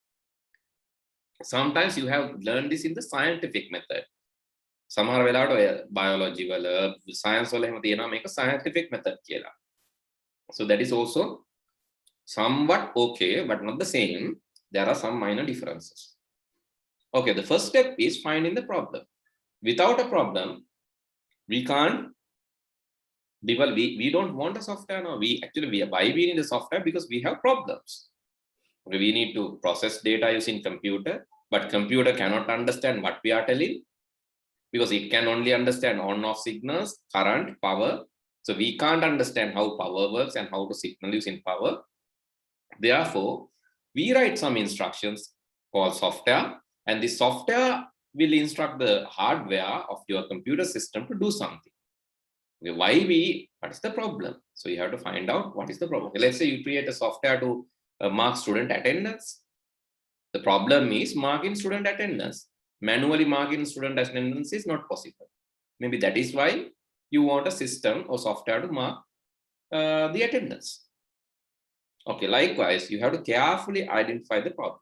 Sometimes you have learned this in the scientific method. සමහර වෙලාවට ඔය biology වල science වල එහෙම තියෙනවා මේක scientific method කියලා. So that is also somewhat okay, but not the same. There are some minor differences. Okay, the first step is finding the problem. Without a problem, we can't develop. We don't want a software now. Why we need a software? Because we have problems. Okay, we need to process data using computer, but computer cannot understand what we are telling because it can only understand on-off signals, current, power. So we can't understand how power works and how to signal using power. Therefore, we write some instructions called software, and the software will instruct the hardware of your computer system to do something. Okay, what is the problem? So you have to find out what is the problem. Okay, let's say you create a software to mark student attendance. The problem is marking student attendance. Manually marking student attendance is not possible. Maybe that is why you want a system or software to mark the attendance. Okay, likewise, you have to carefully identify the problem.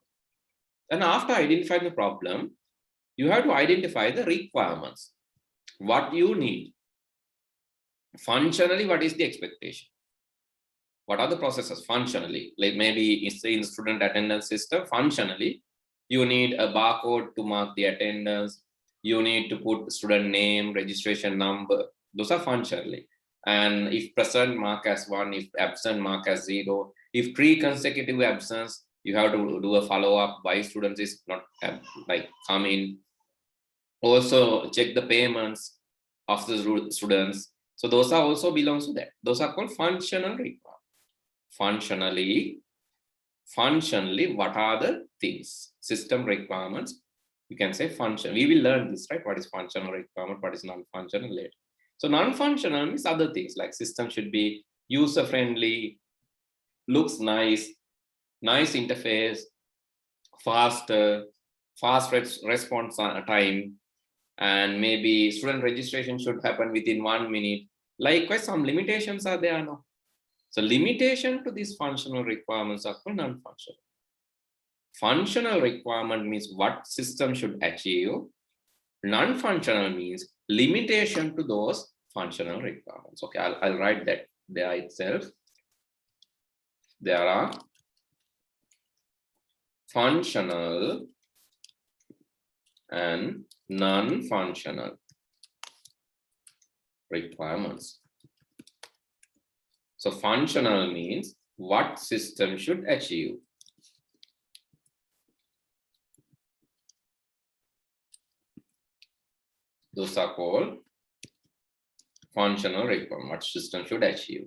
And after identifying the problem, you have to identify the requirements. What you need. Functionally, what is the expectation? What are the processes functionally? Like maybe in student attendance system, functionally, you need a barcode to mark the attendance. You need to put student name, registration number. Those are functionally. And if present, mark as 1. If absent, mark as 0. If 3 consecutive absence, you have to do a follow-up why students is not like coming. Also check the payments of the students. So those are also belongs to that. Those are called functional requirements. Functionally, what are the things? System requirements. You can say function. We will learn this, right? What is functional requirement? What is non-functional later. So non-functional means other things like system should be user-friendly, looks nice, nice interface, fast response time, and maybe student registration should happen within 1 minute. Likewise, some limitations are there now. So limitation to these functional requirements are called non-functional. Functional requirement means what system should achieve. Non-functional means limitation to those functional requirements. Okay, I'll write that there itself. There are functional and non-functional requirements. So functional means what system should achieve. Those are called functional requirements, what system should achieve.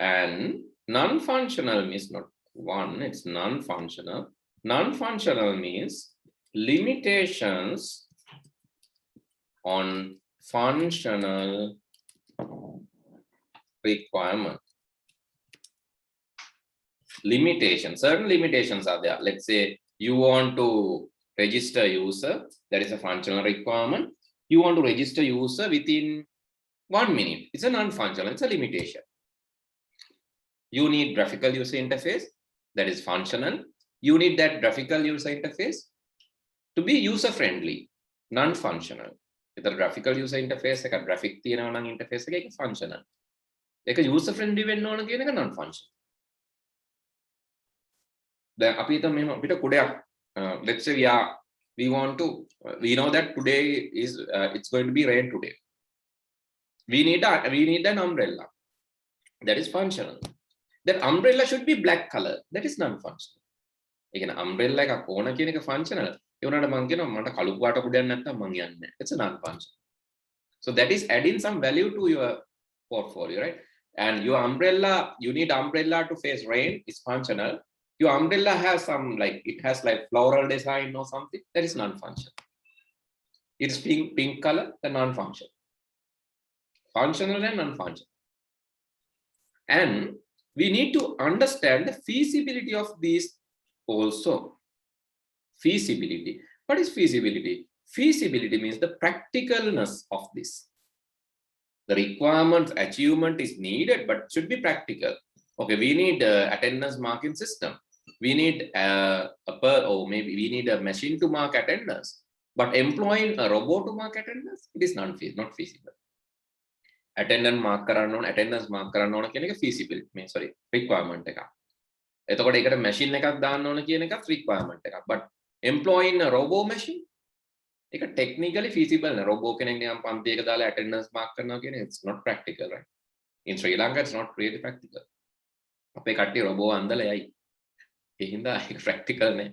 And non-functional means not one, it's non-functional. Non-functional means limitations on functional requirement. Limitations, certain limitations are there. Let's say you want to register user, that is a functional requirement. You want to register user within 1 minute. It's a non-functional, it's a limitation. You need graphical user interface, that is functional. You need that graphical user interface to be user-friendly, non-functional. It's a graphical user interface, a graphic interface, a functional. Like a user-friendly non-functional. Let's say we know that today is it's going to be rain today. We need an umbrella. That is functional. That umbrella should be black color. That is non-functional. ඒ කියන්නේ umbrella එකක් ඕන කියන එක functional. ඒ වුණාට මම කියනවා මට කළු පාට කුඩයක් නැත්තම් මම යන්නේ නැහැ. It's a non-functional. So that is adding some value to your portfolio, right? And your umbrella, you need umbrella to face rain, is functional. Your umbrella has some it has like floral design or something, that is non-functional. It's pink color, the non-functional. Functional and non-functional. And we need to understand the feasibility of these also. Feasibility. What is feasibility? Feasibility means the practicalness of this. The requirements, achievement is needed, but should be practical. Okay, we need attendance marking system. We need maybe we need a machine to mark attendance. But employing a robot to mark attendance, it is not feasible. Attendance mark කරන්න ඕන කියන එක feasibility requirement එකක්. එතකොට ඒකට machine එකක් දාන්න ඕන කියන එකත් requirement එකක්. But employing a robot machine, ඒක technically feasible නේ. robot කෙනෙක් නිකන් පන්ති එක දාලා attendance mark කරනවා කියන it's not practical, right? In Sri Lanka it's not really practical. අපේ කට්ටිය robot අන්දලා යයි. ඒ හින්දා ඒක practical නේ.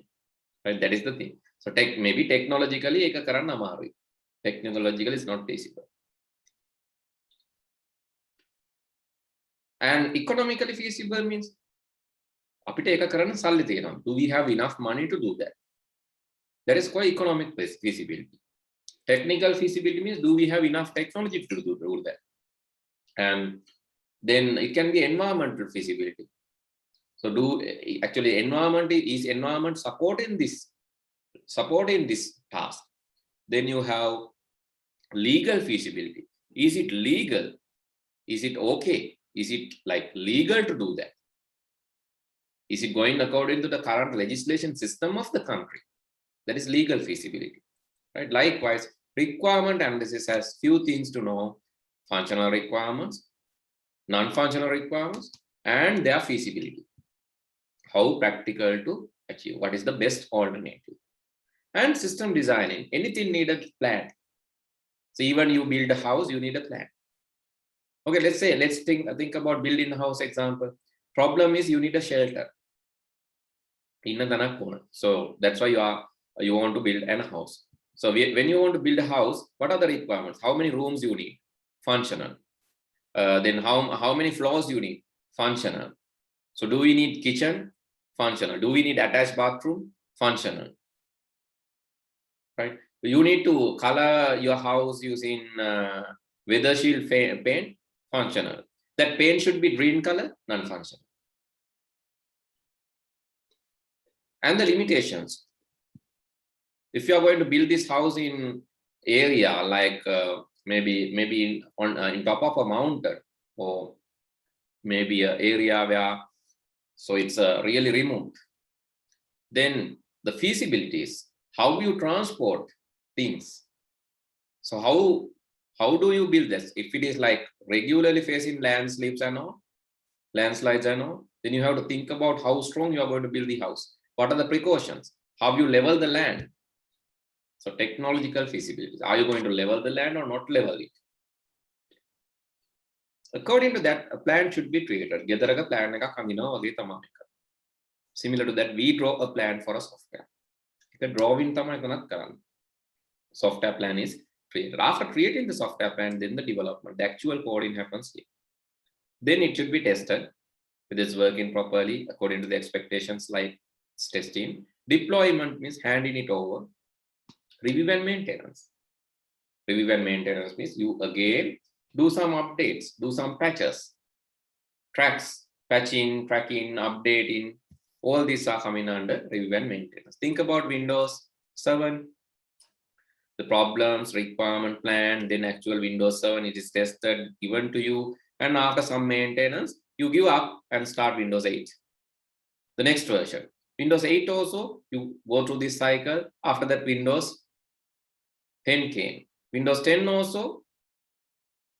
Right, that is the thing. So maybe technologically ඒක කරන්න අමාරුයි. Technologically it's not feasible. And economically feasible means අපිට ඒක කරන්න සල්ලි තියෙනවා. Do we have enough money to do that? That is called economic feasibility. Technical feasibility means do we have enough technology to do that? And then it can be environmental feasibility. So actually environment supporting this task? Then you have legal feasibility. Is it legal? Is it okay? Is it legal to do that? Is it going according to the current legislation system of the country? That is legal feasibility, right? Likewise, requirement analysis has few things to know: functional requirements, non-functional requirements, and their feasibility. How practical to achieve? What is the best alternative? And system designing, anything need a plan. So even you build a house, you need a plan. Okay, let's think about building a house example. Problem is you need a shelter. So that's why you want to build a house. So when you want to build a house, what are the requirements? How many rooms you need? Functional. Then how many floors you need? Functional. So do we need kitchen? Functional. Do we need attached bathroom? Functional. Right? You need to color your house using weather shield paint? Functional. That paint should be green color? Non-functional. And the limitations. If you are going to build this house in area like maybe in top of a mountain, or maybe an area where it's really remote, then the feasibility is how you transport things. So how do you build this? If it is like regularly facing landslides and all, then you have to think about how strong you are going to build the house. What are the precautions? How you level the land? So technological feasibility. Are you going to level the land or not level it? According to that, a plan should be created. Similar to that, we draw a plan for a software. The drawing software plan is created. After creating the software plan, then the development, the actual coding happens here. Then it should be tested if it's working properly according to the expectations, like testing. Deployment means handing it over. Review and maintenance. Review and maintenance means you again do some updates, do some patches, tracks, patching, tracking, updating. All these are coming under review and maintenance. Think about Windows 7. The problems, requirement plan, then actual Windows 7, it is tested, given to you, and after some maintenance, you give up and start Windows 8. The next version. Windows 8 also, you go through this cycle. After that, Windows 10 came. Windows 10 also,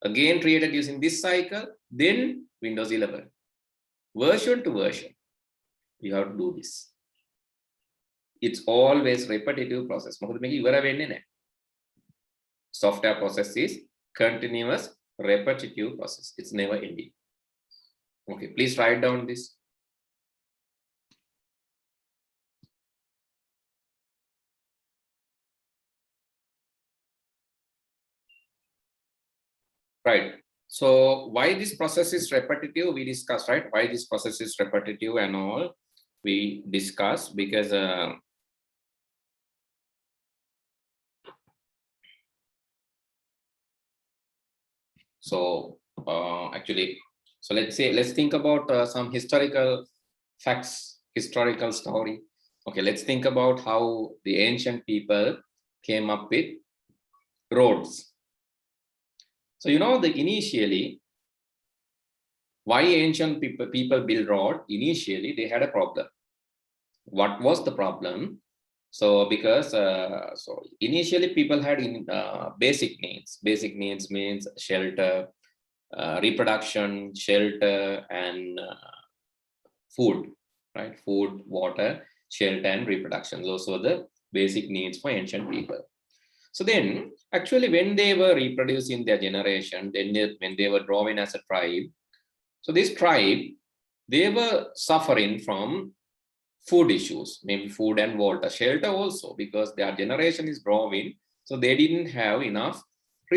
again created using this cycle, then Windows 11. Version to version, you have to do this. It's always repetitive process. Software process is continuous, repetitive process. It's never ending. Okay, please write down this. right? So why this process is repetitive, we discussed, right? Why this process is repetitive and all, we discussed because actually, so let's think about some historical facts, historical story. Okay, let's think about how the ancient people came up with roads. So initially, why ancient people build road? Initially, they had a problem. What was the problem? So because so initially people had basic needs. Basic needs means shelter, reproduction, shelter, and food, right? Food, water, shelter, and reproduction. Those were the basic needs for ancient people. So then, actually, when they were reproducing their generation, when they were growing as a tribe, so this tribe, they were suffering from food issues, maybe food and water, shelter also, because their generation is growing. So they didn't have enough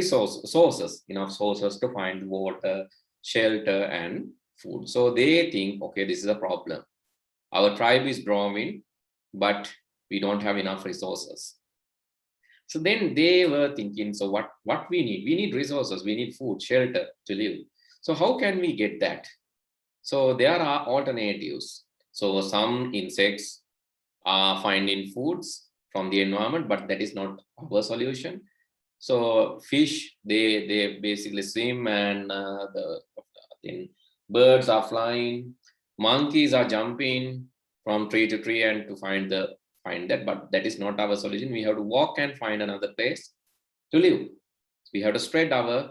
sources to find water, shelter, and food. So they think, okay, this is a problem. Our tribe is growing, but we don't have enough resources. So then they were thinking, so what we need? We need resources, we need food, shelter to live. So how can we get that? So there are alternatives. So some insects are finding foods from the environment, but that is not our solution. So fish, they basically swim, and then birds are flying, monkeys are jumping from tree to tree and to find that, but that is not our solution. We have to walk and find another place to live. We have to spread our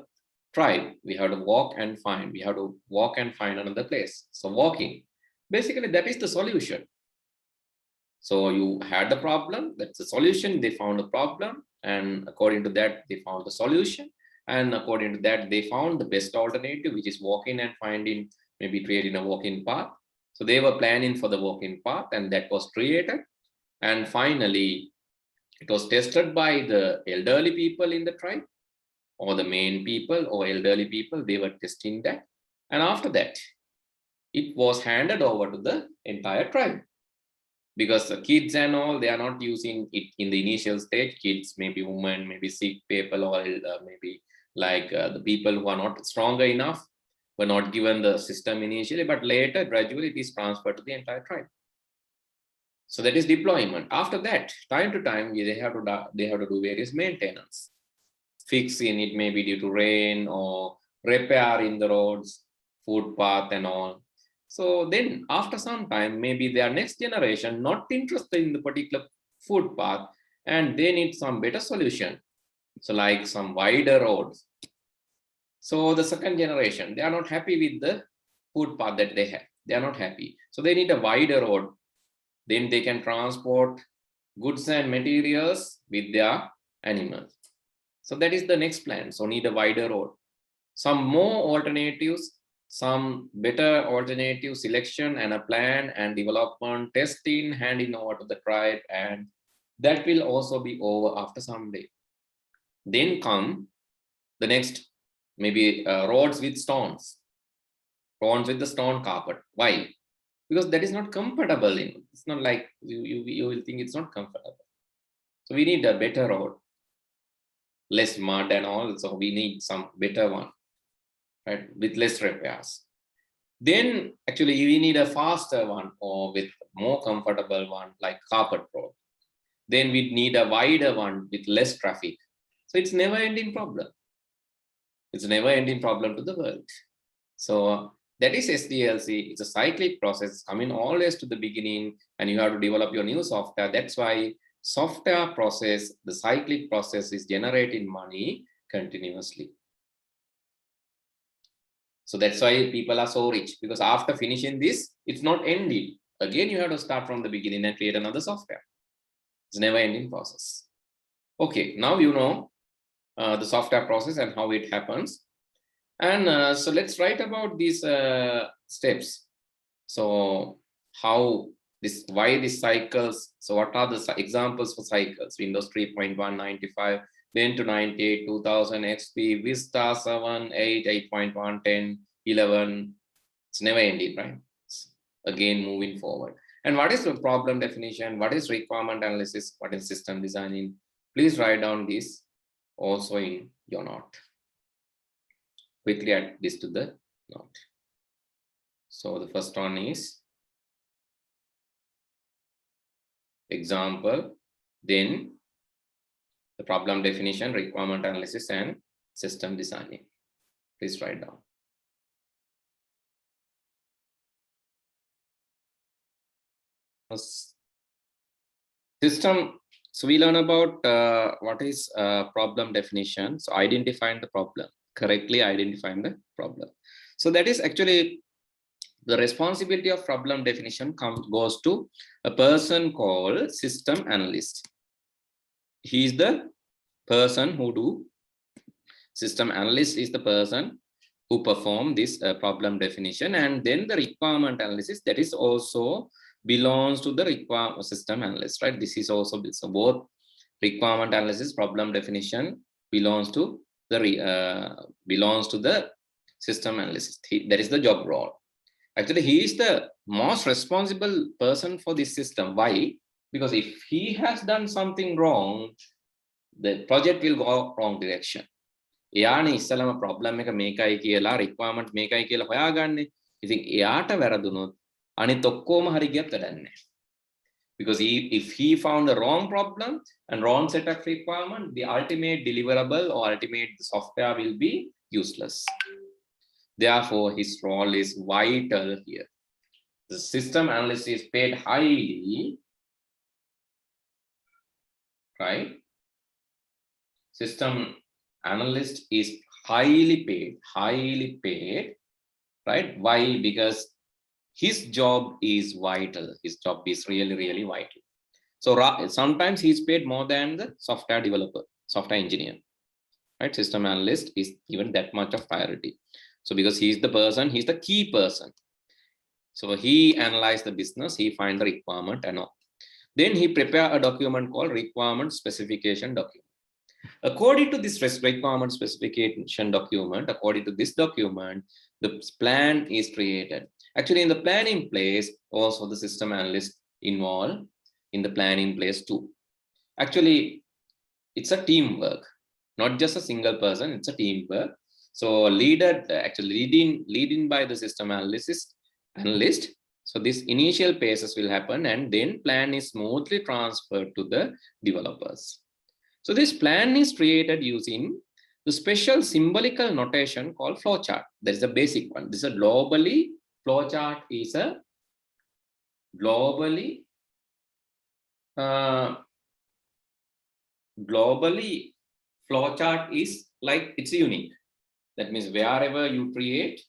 tribe. We have to walk and find. We have to walk and find another place. So walking, basically that is the solution. So you had the problem, that's the solution. They found the problem, and according to that, they found the solution. And according to that, they found the best alternative, which is walking and finding, maybe creating a walking path. So they were planning for the walking path, and that was created. And finally, it was tested by the elderly people in the tribe, or the main people or elderly people. They were testing that. And after that, it was handed over to the entire tribe. Because the kids and all, they are not using it in the initial stage. Kids, maybe women, maybe sick people, or maybe like the people who are not stronger enough were not given the system initially, but later, gradually, it is transferred to the entire tribe. So that is deployment. After that, time to time, they have to do various maintenance. Fixing it, maybe due to rain, or repairing the roads, footpath, and all. So then after some time, maybe their next generation not interested in the particular footpath, and they need some better solution. So like some wider roads. So the second generation, they are not happy with the footpath that they have. They are not happy. So they need a wider road. Then they can transport goods and materials with their animals. So that is the next plan. So need a wider road. Some more alternatives, some better alternative selection, and a plan and development, testing, handing over to the tribe, and that will also be over after some day. Then come the next, maybe roads with stones with the stone carpet. Why? Because that is not comfortable. It's not like you will think it's not comfortable. So we need a better road, less mud and all. So we need some better one, right, with less repairs. Then actually we need a faster one, or with more comfortable one, like carpet road. Then we need a wider one with less traffic. So it's never ending problem. It's a never ending problem to the world. So that is SDLC. It's a cyclic process coming always to the beginning, and you have to develop your new software. That's why software process, the cyclic process, is generating money continuously. So that's why people are so rich, because after finishing this, it's not ending. Again, you have to start from the beginning and create another software. It's a never ending process. Okay, now you know the software process and how it happens. And so let's write about these steps. So why these cycles? So what are the examples for cycles? Windows 3.1, 95, then to 98, 2000, XP, Vista 7, 8, 8.1, 10, 11. It's never ending, right? It's again, moving forward. And what is the problem definition? What is requirement analysis? What is system designing? Please write down this also in your note. Quickly add this to the note. So the first one is example, then the problem definition, requirement analysis, and system designing. Please write down. System. So we learn about what is problem definition. So identifying the problem, correctly identifying the problem. So that is actually the responsibility of problem definition goes to a person called system analyst. He is the person who do system analyst is the person who perform this problem definition, and then the requirement analysis that is also belongs to the requirement system analyst, right? This is also so both requirement analysis, problem definition belongs to the system analyst. That is the job role. Actually, he is the most responsible person for this system. Why? Because if he has done something wrong, the project will go wrong direction. එයානේ ඉස්සලම problem එක මේකයි කියලා requirement මේකයි කියලා හොයාගන්නේ. ඉතින් එයාට වැරදුනොත් අනිත් ඔක්කොම හරි ගියත් වැඩක් නැහැ. Because if he found the wrong problem and wrong set of requirement, the ultimate deliverable or ultimate software will be useless. Therefore, his role is vital here. The system analyst is paid highly, right? System analyst is highly paid, right? Why? Because his job is vital. His job is really, really vital. So sometimes he's paid more than the software developer, software engineer, right? System analyst is given that much of priority. So because he's the person, he's the key person. So he analyzes the business, he finds the requirement and all. Then he prepare a document called requirement specification document. According to this requirement specification document, according to this document, the plan is created. Actually, in the planning place, also the system analyst involved in the planning place too. Actually, it's a teamwork, not just a single person, it's a teamwork. So leading by the system analyst. So this initial phases will happen and then plan is smoothly transferred to the developers. So this plan is created using the special symbolical notation called flowchart. That is a basic one. This is a globally, flowchart is a globally flowchart is like it's unique. That means wherever you create,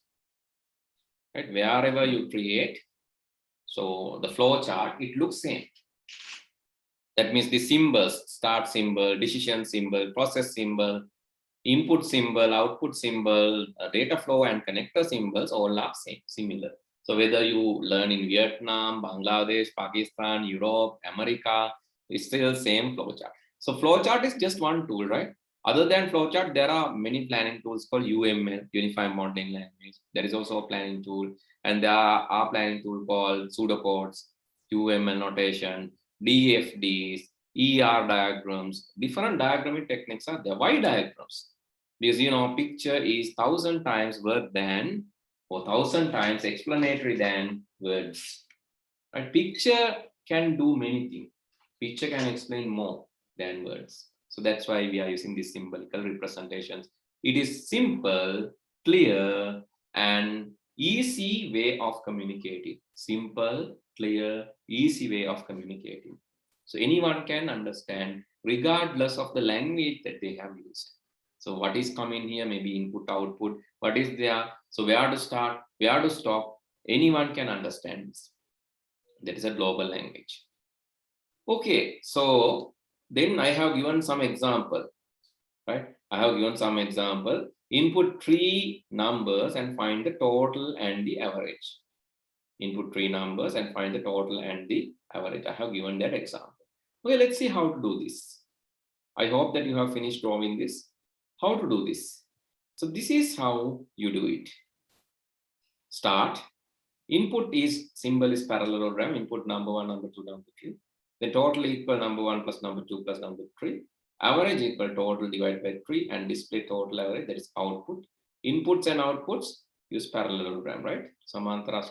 right? Wherever you create, so the flowchart, it looks same. That means the symbols, start symbol, decision symbol, process symbol, input symbol, output symbol, data flow and connector symbols all are same, similar. So whether you learn in Vietnam, Bangladesh, Pakistan, Europe, America, it's still same flowchart. So flowchart is just one tool, right? Other than flowchart, there are many planning tools called UML, Unified Modeling Language. There is also a planning tool, and there are planning tool called pseudocodes, UML notation, DFDs, ER diagrams. Different diagramming techniques are there. Why diagrams? Because picture is 1,000 times word than, or 1,000 times explanatory than words. Right? Picture can do many things. Picture can explain more than words. So that's why we are using these symbolical representations. It is simple, clear, and easy way of communicating. Simple, clear, easy way of communicating. So anyone can understand regardless of the language that they have used. So what is coming here, maybe input, output, what is there? So where to start, where to stop, anyone can understand this. That is a global language. Okay, so then I have given some example, right? I have given some example. Input 3 numbers and find the total and the average. Input 3 numbers and find the total and the average. I have given that example. Okay, let's see how to do this. I hope that you have finished drawing this. How to do this? So this is how you do it. Start. Input is symbol is parallelogram. Input number 1, number 2, number 3. The total equal number 1 plus number 2 plus number 3. Average equal total divided by 3 and display total average, that is output. Inputs and outputs use parallelogram, right? Samantara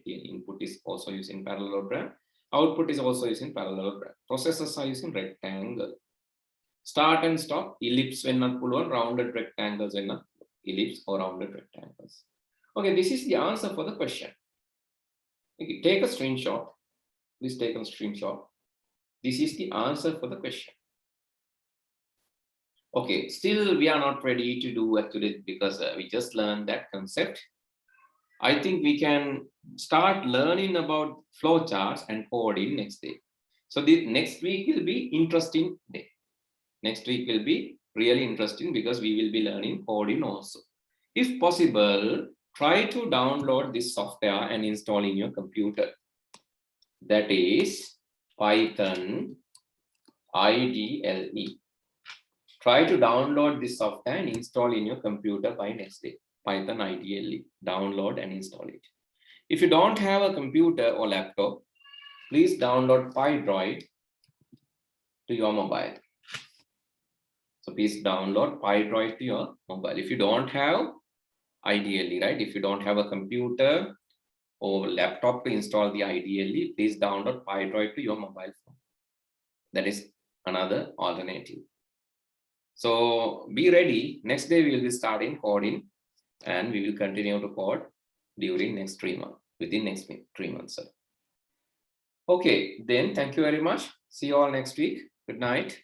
input is also using parallelogram. Output is also using parallelogram. Processors are using rectangle. Start and stop, ellipse when not pull on, rounded rectangles when not ellipse or rounded rectangles. Okay, this is the answer for the question. Okay, take a screenshot. Please take a screenshot. This is the answer for the question. Okay, still we are not ready to do actually because we just learned that concept. I think we can start learning about flowcharts and coding next day. So the next week will be interesting day. Next week will be really interesting because we will be learning coding also. If possible, try to download this software and install in your computer. That is Python IDLE. Try to download this software and install in your computer by next day. Python IDLE. Download and install it. If you don't have a computer or laptop, please download PyDroid to your mobile. So please download PyDroid to your mobile. If you don't have, ideally, right? If you don't have a computer or laptop to install the IDLE, please download PyDroid to your mobile phone. That is another alternative. So be ready. Next day we will be starting coding and we will continue to code during next 3 months, within next 3 months. Okay, then thank you very much. See you all next week. Good night.